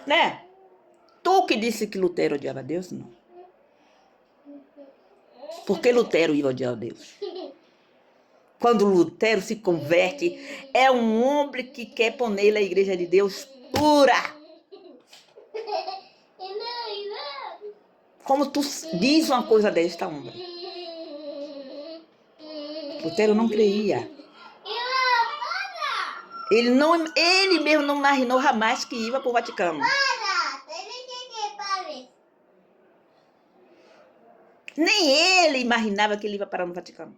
né? Tu que disse que Lutero odiava Deus, não. Por que Lutero ia odiar Deus? Quando Lutero se converte, é um homem que quer pôr nele a igreja de Deus pura. Como tu diz uma coisa desta, homem? Lutero não creia. Ele mesmo não imaginou jamais que ia para o Vaticano. Nem ele imaginava que ele ia parar no Vaticano.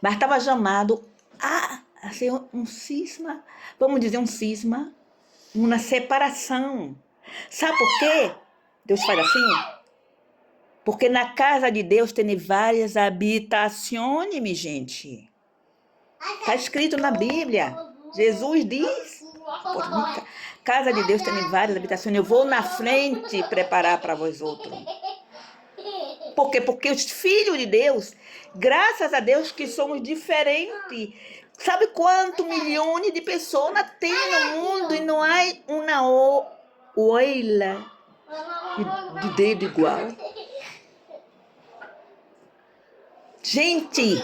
Mas estava chamado a ser um cisma, vamos dizer um cisma, uma separação. Sabe por quê? Deus faz assim? Porque na casa de Deus tem várias habitações, minha gente. Está escrito na Bíblia. Jesus diz, casa de Deus tem várias habitações. Eu vou na frente preparar para vós outros. Por quê? Porque os filhos de Deus, graças a Deus que somos diferentes. Sabe quantos milhões de pessoas tem no mundo e não há uma oila de dedo igual? Gente,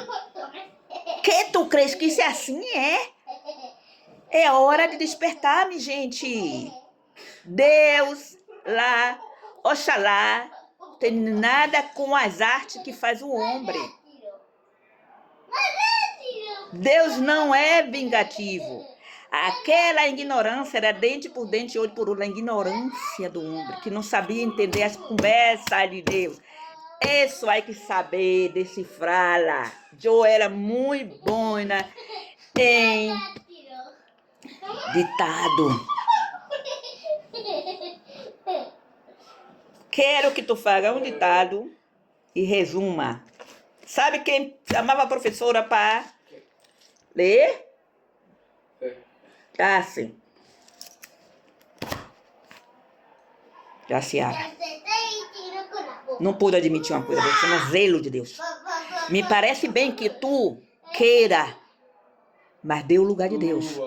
que tu crês que isso é assim? É hora de despertar, minha gente. Deus lá, Oxalá, tem nada com as artes que faz o homem. Deus não é vingativo. Aquela ignorância era dente por dente, olho por olho, a ignorância do homem, que não sabia entender as conversas de Deus. Isso hay que saber decifrá-la. Eu era muito boa em ditado. Quero que tu faça um ditado e resuma. Sabe quem chamava a professora para ler? Sim. Jaciara. Não pude admitir uma coisa dessa, é zelo de Deus. Me parece bem que tu queira, mas dê o lugar de Deus.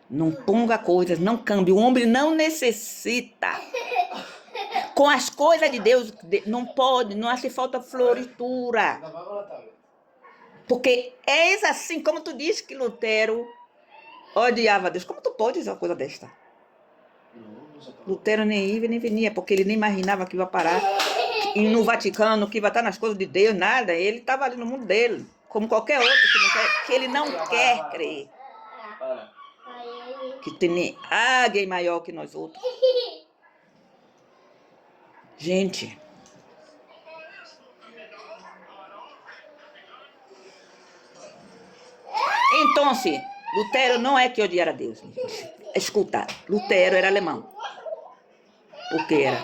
Não ponga coisas, não cambie. O homem não necessita. Com as coisas de Deus, não pode, não hace falta floritura. Porque é assim, como tu disse que Lutero odiava Deus. Como tu pode dizer uma coisa desta? Lutero nem ia nem vinha, porque ele nem imaginava que ia parar e no Vaticano, que ia estar nas coisas de Deus, nada. Ele estava ali no mundo dele, como qualquer outro que ele não quer crer. Que tem alguém maior que nós outros. Gente, então, assim, Lutero não é que odiara a Deus. Escuta, Lutero era alemão. Porque era,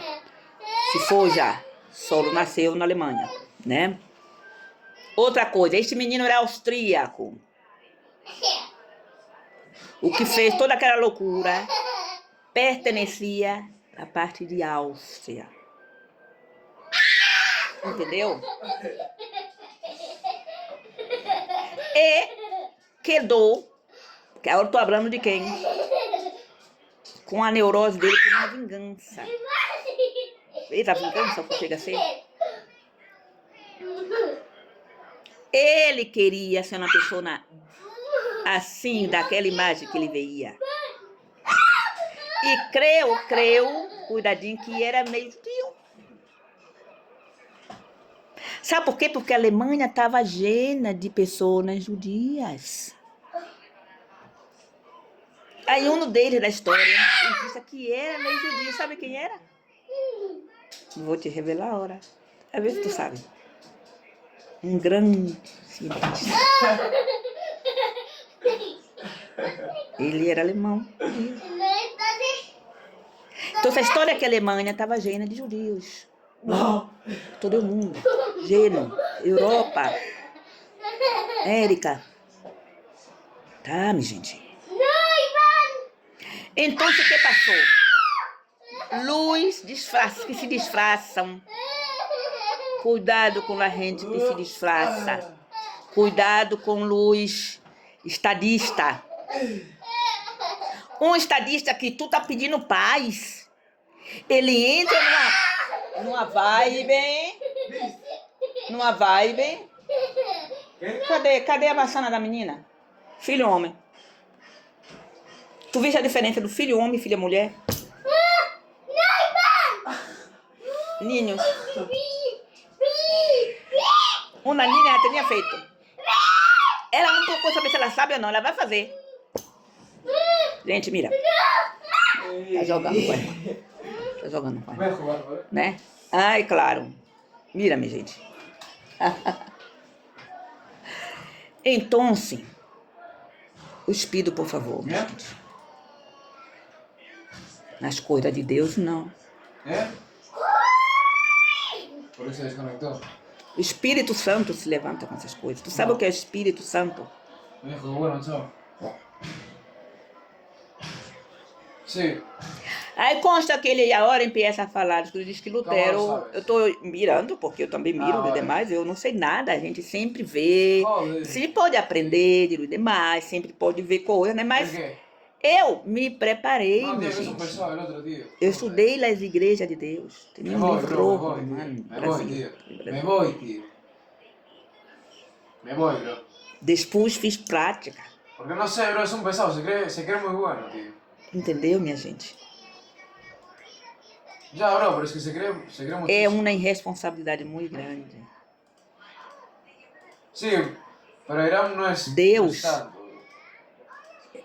se for já, solo nasceu na Alemanha, né? Outra coisa, este menino era austríaco. O que fez toda aquela loucura pertencia à parte de Áustria. Entendeu? E quedou, que agora eu tô falando de quem? Com a neurose dele por uma vingança. Eita, a vingança que chega a ser? Ele queria ser uma pessoa assim, daquela imagem que ele veia. E creu, cuidadinho, que era meio tio. Sabe por quê? Porque a Alemanha estava llena de pessoas judias. Aí um deles da história disse que era meio judio. Sabe quem era? Vou te revelar a hora. A ver se tu sabe. Um grande cientista. Ele era alemão. Então essa história é que a Alemanha estava llena de judeus. Não. Todo mundo. Lleno. Europa. América. Tá, minha gente. Então o que passou? Luz que se disfarçam. Cuidado com a gente que se disfarça. Cuidado com luz estadista. Um estadista que tu tá pedindo paz, ele entra numa vibe. Cadê a maçã da menina? Filho homem. Tu viste a diferença do filho homem e filha mulher? Ninhos. Uma linha já tinha feito. Ela não procurou saber se ela sabe ou não, ela vai fazer. Gente, mira. Tá jogando com ela. Tá jogando com Voy a ela. jugar, ¿vale? Né? Ai, claro. Mira, minha gente. Então, sim. O espírito, por favor, minha ¿Eh? gente. Nas coisas de Deus, não. ¿Eh? ¿Por qué se desconectó? O Espírito Santo se levanta com essas coisas. Tu sabe o que é Espírito Santo? Viejo, bueno, chao. Sí. Aí consta que ele a hora empieza a falar, diz que Lutero, Como sabes? eu tô mirando, porque eu também miro os olha. demais, eu não sei nada, a gente sempre vê, Joder. sempre pode aprender de os demais, sempre pode ver coisas, né? ¿El Mas qué? eu me preparei, No, tío, minha que es un gente. pesado el otro, tío. Eu Joder. estudei nas igrejas de Deus. Tem Me um voy, livro bro, me rojo, voy, tío. mano, no Me voy, Brasil. tío. Me voy, tío. Me voy, bro. Depois fiz prática, Porque no sé, bro, es un pesado, se cree muy bueno, tío. entendeu, minha gente? Ya, bro, pero es que se cree muchísimo. É uma irresponsabilidade muito grande. Sí, pero Irán no es, Deus. no es tanto, bro.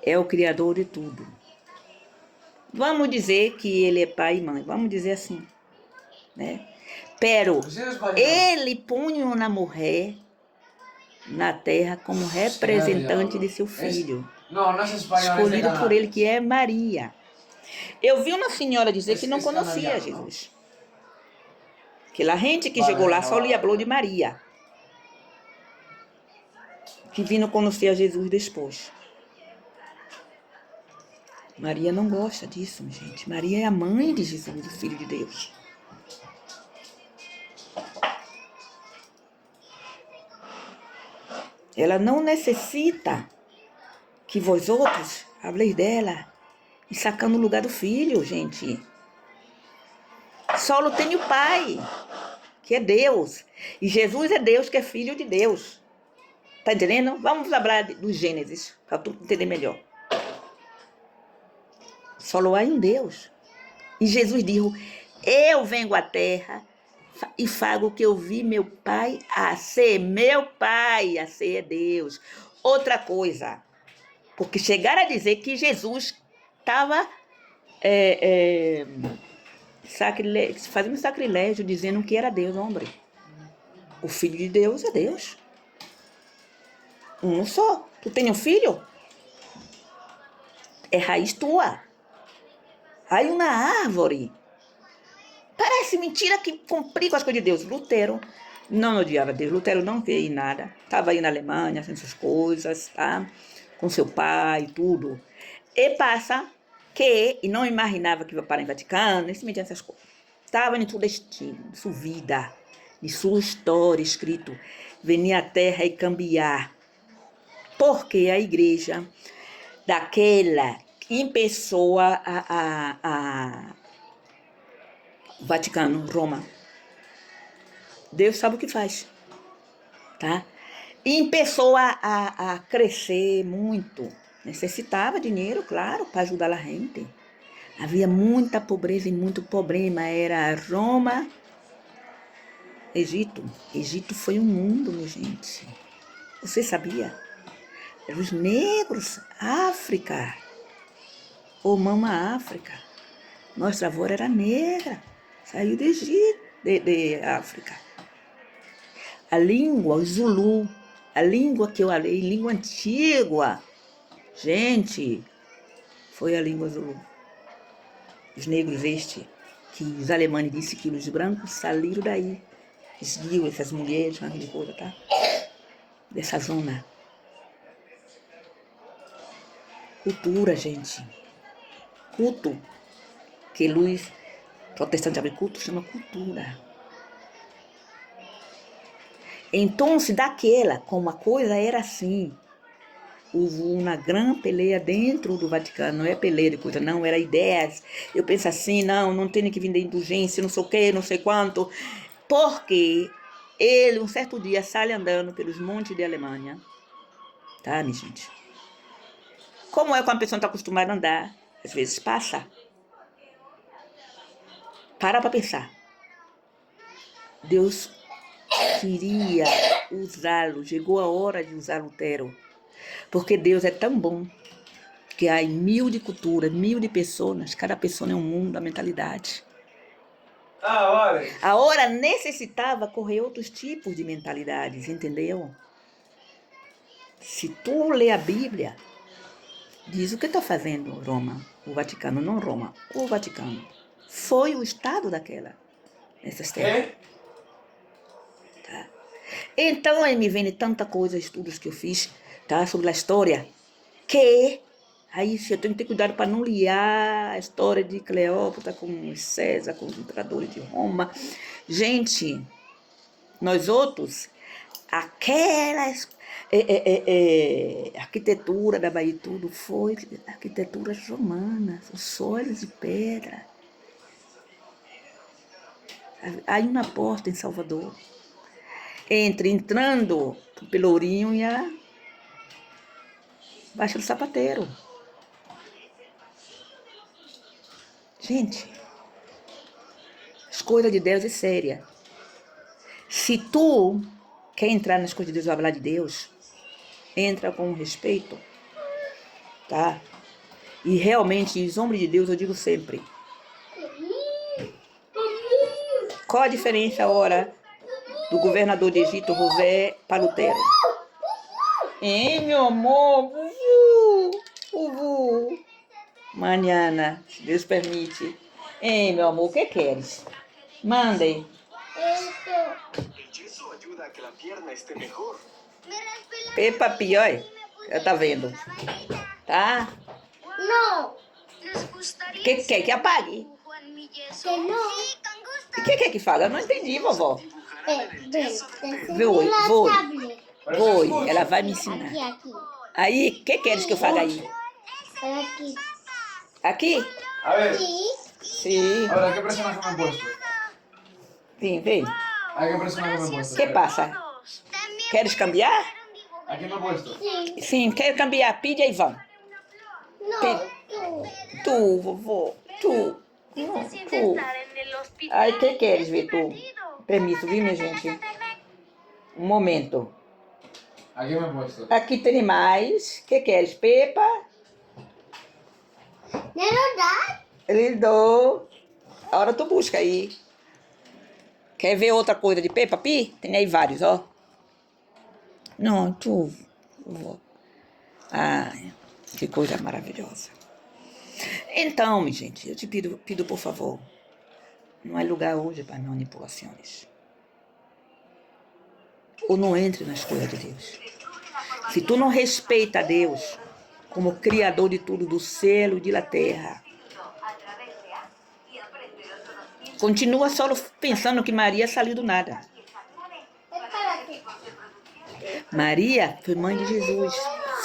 É o criador de tudo. Vamos dizer que ele é pai e mãe, vamos dizer assim, né? Pero Pero si eres español. ele põe uma mulher na terra como representante de seu filho, No, no es español, es de escolhido por Canarias. ele, que é Maria. Eu vi uma senhora dizer que não Esse conhecia canadiano, não? Jesus. Que a gente que Vale, chegou lá venga, só lhe vale. falou de Maria. Que vindo conhecer a Jesus depois. Maria não gosta disso, minha gente. Maria é a mãe de Jesus, o Filho de Deus. Ela não necessita que vós outros hableis dela e sacando o lugar do filho, gente. Solo tem o Pai, que é Deus. E Jesus é Deus, que é Filho de Deus. Tá entendendo? Vamos falar do Gênesis, para tu entender melhor. Solo há um Deus. E Jesus disse, eu venho à terra e fago o que eu vi meu pai a ser. Meu pai a ser é Deus. Outra coisa, porque chegaram a dizer que Jesus estava fazendo sacrilégio, dizendo que era Deus, homem. O Filho de Deus é Deus. Um só. Tu tem um filho? É raiz tua. Aí uma árvore. Parece mentira que cumprir com as coisas de Deus. Lutero não odiava Deus. Lutero não veio em nada. Estava aí na Alemanha, fazendo suas coisas, tá? Com seu pai e tudo. E passa que, e não imaginava que ia parar em Vaticano, nem se metia nessas coisas. Estava em seu destino, em sua vida, em sua história escrito. Venir à terra e cambiar. Porque a igreja daquela começou Vaticano, Roma. Deus sabe o que faz, tá? E começou a crescer muito. Necessitava dinheiro, claro, para ajudar a gente. Havia muita pobreza e muito problema. Era Roma, Egito. Egito foi um mundo, minha gente. Você sabia? Eram os negros, África. Ou mama África. Nossa avó era negra. Saiu do Egito, de África. A língua, o Zulu, a língua que eu falei, língua antiga, gente, foi a língua Zulu. Os negros que os alemães disseram que os brancos saíram daí. Esguiam essas mulheres, uma de coisa, tá? Dessa zona. Cultura, gente. Culto. Que luz protestante abre culto, chama cultura. Então, se daquela, como a coisa era assim, houve uma grande peleia dentro do Vaticano, não é peleia de coisa, não, era ideias. Eu penso assim, não tem que vir da indulgência, não sei o que, não sei quanto, porque ele, um certo dia, sai andando pelos montes de Alemanha, tá, minha gente? Como é quando a pessoa está acostumada a andar, às vezes passa. Para pensar. Deus queria usá-lo, chegou a hora de usar Lutero, porque Deus é tão bom que há 1000 de culturas, 1000 de pessoas, cada pessoa é um mundo, a mentalidade. Ah, vale. Agora necessitava correr outros tipos de mentalidades, entendeu? Se tu lê a Bíblia, diz o que está fazendo Roma, o Vaticano, não Roma, o Vaticano. Foi o Estado nessas terras. ¿Qué? Tá? Então aí me vem tanta coisa, estudos que eu fiz, tá, sobre a história, que aí eu tenho que ter cuidado para não liar a história de Cleópatra com César, com os imperadores de Roma. Gente, nós outros, aquelas arquitetura da Bahia e tudo foi arquitetura romana, os solos de pedra. Aí uma porta em Salvador, entrando o Pelourinho e a Baixa do Sapateiro. Gente, as coisas de Deus é séria. Se tu quer entrar nas coisas de Deus, falar de Deus, entra com respeito, tá? E realmente, os homens de Deus, eu digo sempre, qual a diferença agora do governador de Egito, José, para Lutero? Hein, meu amor? Vuvu. Manhã, se Deus permite. Hein, meu amor, o que queres? Mandem. Peppa Pig, olha. Ela tá vendo. Tá? Não. O que quer que apague? Que não. O que quer que fala? Eu não entendi, vovó. Vou. Vou. Ela vai me ensinar. Aqui. Aí, o que queres que eu faça aí? Aqui. Aqui? A ver, Sim. ahora, ¿qué personaje me han puesto? Vem. ¿A qué personaje me han puesto? O que passa? Queres cambiar? ¿A quién me han puesto? Sim. Sim, quero cambiar. Pide aí, Ivan. Não. Tu, vovó. Tu. Não, tu. Aí, o que queres ver, tu? Permisso, viu, minha gente? Um momento. ¿A quién me han puesto? Aqui tem mais. O que queres? Peppa? Não dá. Ele dou. Agora tu busca aí. Quer ver outra coisa de Peppa Pig? Tem aí vários, ó. Não, tu. Vovó. Ai, que coisa maravilhosa. Então, minha gente, eu te pido por favor, não é lugar hoje para manipulações. Ou não entre nas coisas de Deus. Se tu não respeita a Deus como Criador de tudo, do céu e da terra, continua só pensando que Maria saiu do nada. Maria foi mãe de Jesus,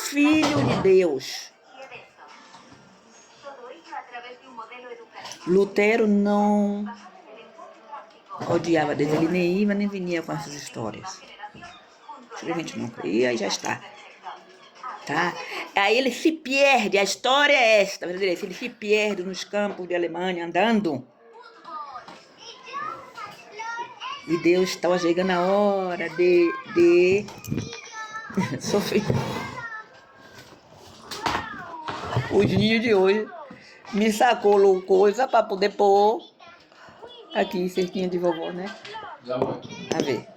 filho de Deus. Lutero não odiava Deus, ele nem ia nem vinha com essas histórias. Se a gente não cria, aí já está. Tá? Aí ele se perde, a história é esta, ele se perde nos campos de Alemanha, andando. E Deus estava chegando a hora de sofrer. O dia de hoje me sacou coisa para poder pôr aqui, cerquinha de vovó, né? Ya voy. A ver.